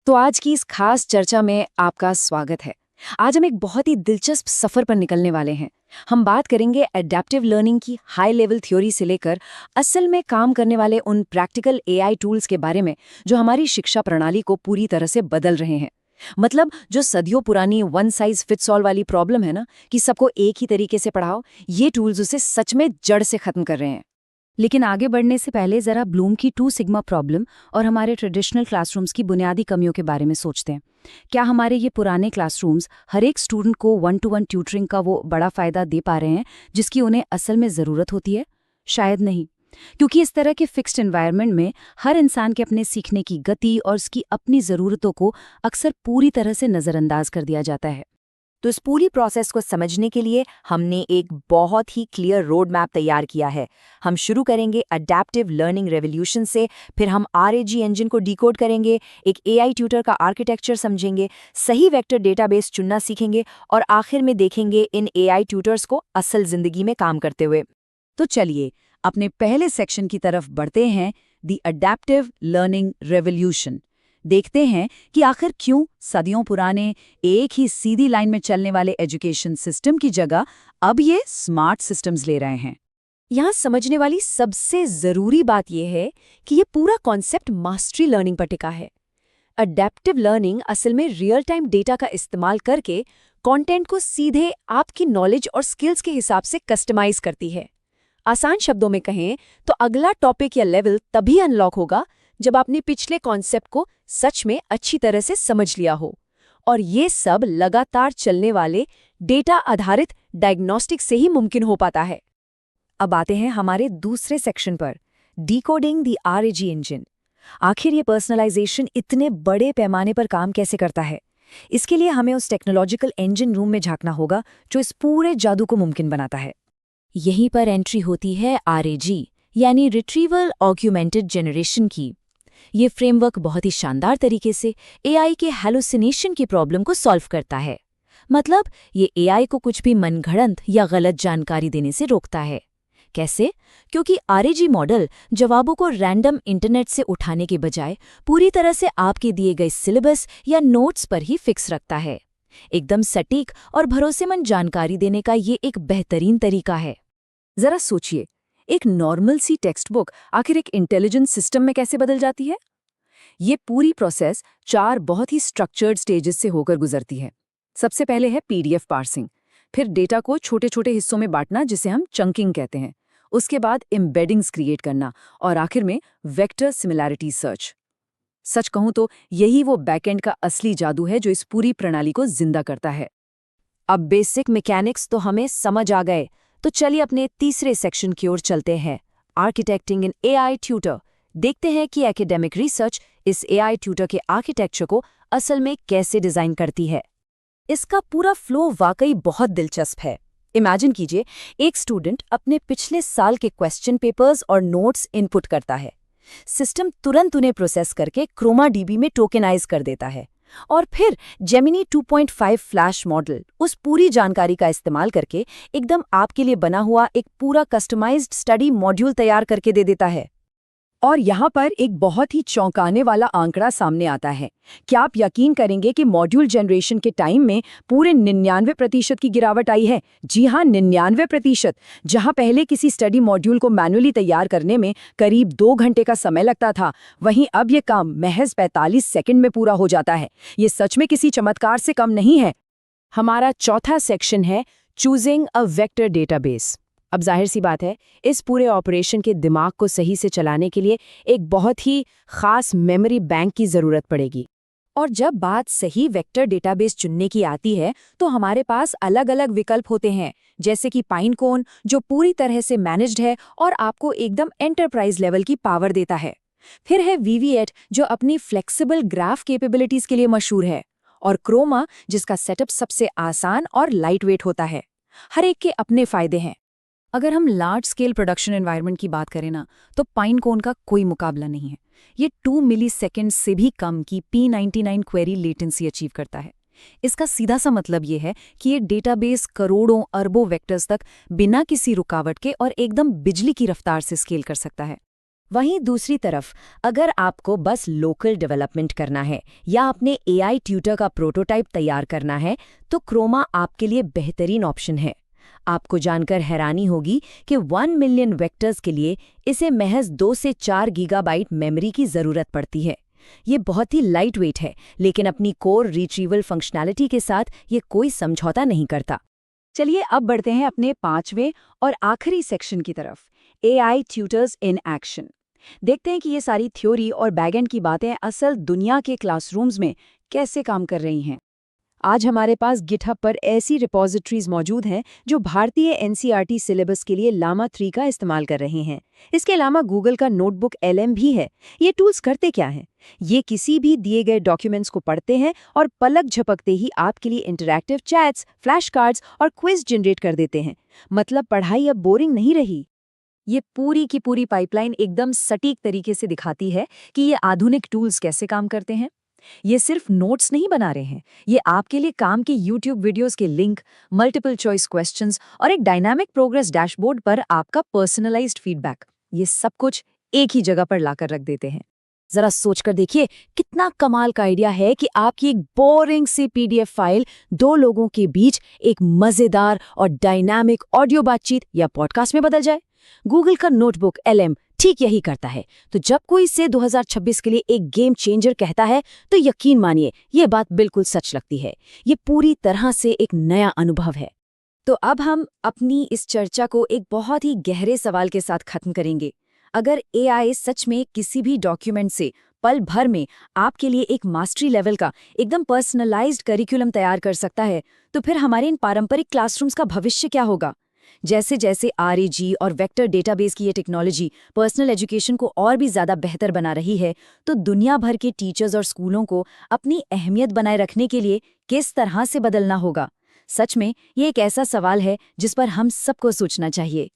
तो आज की इस खास चर्चा में आपका स्वागत है। आज हम एक बहुत ही दिलचस्प सफर पर निकलने वाले हैं। हम बात करेंगे एडेप्टिव लर्निंग की हाई लेवल थ्योरी से लेकर असल में काम करने वाले उन प्रैक्टिकल एआई टूल्स के बारे में जो हमारी शिक्षा प्रणाली को पूरी तरह से बदल रहे हैं। मतलब जो सदियों पुरानी वन साइज फिट्स ऑल वाली प्रॉब्लम है ना, कि सबको एक ही तरीके से पढ़ाओ, ये टूल्स उसे सच में जड़ से खत्म कर रहे हैं। लेकिन आगे बढ़ने से पहले जरा ब्लूम की टू सिग्मा प्रॉब्लम और हमारे ट्रेडिशनल क्लासरूम्स की बुनियादी कमियों के बारे में सोचते हैं। क्या हमारे ये पुराने क्लासरूम्स हर एक स्टूडेंट को वन टू वन ट्यूटरिंग का वो बड़ा फायदा दे पा रहे हैं जिसकी उन्हें असल में ज़रूरत होती है? शायद नहीं, क्योंकि इस तरह के फिक्स्ड एनवायरनमेंट में हर इंसान के अपने सीखने की गति और उसकी अपनी ज़रूरतों को अक्सर पूरी तरह से नज़रअंदाज कर दिया जाता है। तो इस पूरी प्रोसेस को समझने के लिए हमने एक बहुत ही क्लियर रोड मैप तैयार किया है। हम शुरू करेंगे अडैप्टिव लर्निंग रेवोल्यूशन से, फिर हम आरएजी इंजन को डिकोड करेंगे, एक एआई ट्यूटर का आर्किटेक्चर समझेंगे, सही वेक्टर डेटाबेस चुनना सीखेंगे और आखिर में देखेंगे इन एआई ट्यूटर्स को असल जिंदगी में काम करते हुए। तो चलिए अपने पहले सेक्शन की तरफ बढ़ते हैं, द अडैप्टिव लर्निंग रेवोल्यूशन। देखते हैं कि आखिर क्यों सदियों पुराने एक ही सीधी लाइन में चलने वाले एजुकेशन सिस्टम की जगह अब ये स्मार्ट सिस्टम्स ले रहे हैं। यहाँ समझने वाली सबसे जरूरी बात यह है कि ये पूरा कॉन्सेप्ट मास्टरी लर्निंग पर टिका है। अडैप्टिव लर्निंग असल में रियल टाइम डेटा का इस्तेमाल करके कंटेंट को सीधे आपकी नॉलेज और स्किल्स के हिसाब से कस्टमाइज करती है। आसान शब्दों में कहें तो अगला टॉपिक या लेवल तभी अनलॉक होगा जब आपने पिछले कॉन्सेप्ट को सच में अच्छी तरह से समझ लिया हो। और ये सब लगातार चलने वाले डेटा आधारित डायग्नोस्टिक से ही मुमकिन हो पाता है। अब आते हैं हमारे दूसरे सेक्शन पर, डिकोडिंग द आरएजी इंजन। आखिर ये पर्सनलाइजेशन इतने बड़े पैमाने पर काम कैसे करता है? इसके लिए हमें उस टेक्नोलॉजिकल इंजन रूम में झांकना होगा जो इस पूरे जादू को मुमकिन बनाता है। यहीं पर एंट्री होती है आरएजी यानी रिट्रीवल ऑग्यूमेंटेड जनरेशन की। ये फ्रेमवर्क बहुत ही शानदार तरीके से एआई के हैलुसिनेशन की प्रॉब्लम को सॉल्व करता है। मतलब ये एआई को कुछ भी मनगढ़ंत या गलत जानकारी देने से रोकता है। कैसे? क्योंकि आरएजी मॉडल जवाबों को रैंडम इंटरनेट से उठाने के बजाय पूरी तरह से आपके दिए गए सिलेबस या नोट्स पर ही फिक्स रखता है। एकदम सटीक और भरोसेमंद जानकारी देने का ये एक बेहतरीन तरीका है। जरा सोचिए, एक नॉर्मल सी टेक्स्ट बुक आखिर एक इंटेलिजेंट सिस्टम में कैसे बदल जाती है? ये पूरी प्रोसेस 4 बहुत ही स्ट्रक्चर्ड स्टेजेस से होकर गुजरती है। सबसे पहले है पीडीएफ पार्सिंग, फिर डेटा को छोटे छोटे हिस्सों में बांटना जिसे हम चंकिंग कहते हैं, उसके बाद एम्बेडिंग्स क्रिएट करना और आखिर में वेक्टर सिमिलैरिटी सर्च। सच कहूं तो यही वो बैकएंड का असली जादू है जो इस पूरी प्रणाली को जिंदा करता है। अब बेसिक मैकेनिक्स तो हमें समझ आ गए, तो चलिए अपने तीसरे सेक्शन की ओर चलते हैं, आर्किटेक्टिंग इन एआई ट्यूटर। देखते हैं कि एकेडमिक रिसर्च इस एआई ट्यूटर के आर्किटेक्चर को असल में कैसे डिजाइन करती है। इसका पूरा फ्लो वाकई बहुत दिलचस्प है। इमेजिन कीजिए, एक स्टूडेंट अपने पिछले साल के क्वेश्चन पेपर्स और नोट्स इनपुट करता है। सिस्टम तुरंत उन्हें प्रोसेस करके क्रोमा डीबी में टोकेनाइज कर देता है और फिर जेमिनी 2.5 फ्लैश मॉडल उस पूरी जानकारी का इस्तेमाल करके एकदम आपके लिए बना हुआ एक पूरा कस्टमाइज्ड स्टडी मॉड्यूल तैयार करके दे देता है। और यहाँ पर एक बहुत ही चौंकाने वाला आंकड़ा सामने आता है। क्या आप यकीन करेंगे कि मॉड्यूल जनरेशन के टाइम में पूरे 99% की गिरावट आई है? जी हाँ, 99%। जहाँ पहले किसी स्टडी मॉड्यूल को मैनुअली तैयार करने में करीब 2 घंटे का समय लगता था, वहीं अब ये काम महज 45 सेकंड में पूरा हो जाता है। ये सच में किसी चमत्कार से कम नहीं है। हमारा चौथा सेक्शन है चूजिंग अ वेक्टर डेटाबेस। अब जाहिर सी बात है, इस पूरे ऑपरेशन के दिमाग को सही से चलाने के लिए एक बहुत ही खास मेमोरी बैंक की ज़रूरत पड़ेगी। और जब बात सही वेक्टर डेटाबेस चुनने की आती है तो हमारे पास अलग अलग विकल्प होते हैं, जैसे कि पाइनकोन जो पूरी तरह से मैनेज्ड है और आपको एकदम एंटरप्राइज लेवल की पावर देता है। फिर है वीवी8 जो अपनी फ्लेक्सिबल ग्राफ कैपेबिलिटीज के लिए मशहूर है, और क्रोमा जिसका सेटअप सबसे आसान और लाइट वेट होता है। हर एक के अपने फायदे हैं। अगर हम लार्ज स्केल प्रोडक्शन एनवायरनमेंट की बात करें ना, तो पाइनकोन का कोई मुकाबला नहीं है। ये 2 मिलीसेकंड से भी कम की P99 क्वेरी लेटेंसी अचीव करता है। इसका सीधा सा मतलब ये है कि ये डेटाबेस करोड़ों अरबों वेक्टर्स तक बिना किसी रुकावट के और एकदम बिजली की रफ्तार से स्केल कर सकता है। वहीं दूसरी तरफ अगर आपको बस लोकल डेवलपमेंट करना है या अपने एआई ट्यूटर का प्रोटोटाइप तैयार करना है तो क्रोमा आपके लिए बेहतरीन ऑप्शन है। आपको जानकर हैरानी होगी कि 1 मिलियन वेक्टर्स के लिए इसे महज 2 से 4 गीगाबाइट मेमोरी की ज़रूरत पड़ती है। ये बहुत ही लाइट वेट है, लेकिन अपनी कोर रिट्रीवल फंक्शनैलिटी के साथ ये कोई समझौता नहीं करता। चलिए अब बढ़ते हैं अपने 5वें और आखिरी सेक्शन की तरफ, AI ट्यूटर्स इन एक्शन। देखते हैं कि ये सारी थ्योरी और बैकएंड की बातें असल दुनिया के क्लासरूम्स में कैसे काम कर रही हैं। आज हमारे पास गिटहब पर ऐसी रिपॉजिटरीज मौजूद हैं जो भारतीय NCERT सिलेबस के लिए लामा 3 का इस्तेमाल कर रहे हैं। इसके अलावा गूगल का नोटबुक LM भी है। ये टूल्स करते क्या हैं? ये किसी भी दिए गए डॉक्यूमेंट्स को पढ़ते हैं और पलक झपकते ही आपके लिए इंटरैक्टिव चैट्स, फ्लैश कार्ड्स और क्विज जनरेट कर देते हैं। मतलब पढ़ाई अब बोरिंग नहीं रही। ये पूरी की पूरी पाइपलाइन एकदम सटीक तरीके से दिखाती है कि ये आधुनिक टूल्स कैसे काम करते हैं। ये सिर्फ नोट्स नहीं बना रहे हैं, ये आपके लिए काम के YouTube वीडियोस के लिंक, मल्टीपल चॉइस क्वेश्चंस और एक डायनामिक प्रोग्रेस डैशबोर्ड पर आपका पर्सनलाइज्ड फीडबैक, ये सब कुछ एक ही जगह पर लाकर रख देते हैं। जरा सोचकर देखिए कितना कमाल का आइडिया है कि आपकी एक बोरिंग सी PDF फाइल 2 लोगों के बीच एक मजेदार और डायनामिक ऑडियो बातचीत या पॉडकास्ट में बदल जाए। गूगल का नोटबुक LM ठीक यही करता है। तो जब कोई इसे 2026 के लिए एक गेम चेंजर कहता है तो यकीन मानिए ये बात बिल्कुल सच लगती है। ये पूरी तरह से एक नया अनुभव है। तो अब हम अपनी इस चर्चा को एक बहुत ही गहरे सवाल के साथ खत्म करेंगे। अगर AI सच में किसी भी डॉक्यूमेंट से पल भर में आपके लिए एक मास्टरी लेवल का एकदम पर्सनलाइज्ड करिकुलम तैयार कर सकता है, तो फिर हमारे इन पारंपरिक क्लासरूम्स का भविष्य क्या होगा? जैसे जैसे RAG और वेक्टर डेटाबेस की ये टेक्नोलॉजी पर्सनल एजुकेशन को और भी ज़्यादा बेहतर बना रही है, तो दुनिया भर के टीचर्स और स्कूलों को अपनी अहमियत बनाए रखने के लिए किस तरह से बदलना होगा? सच में ये एक ऐसा सवाल है जिस पर हम सबको सोचना चाहिए।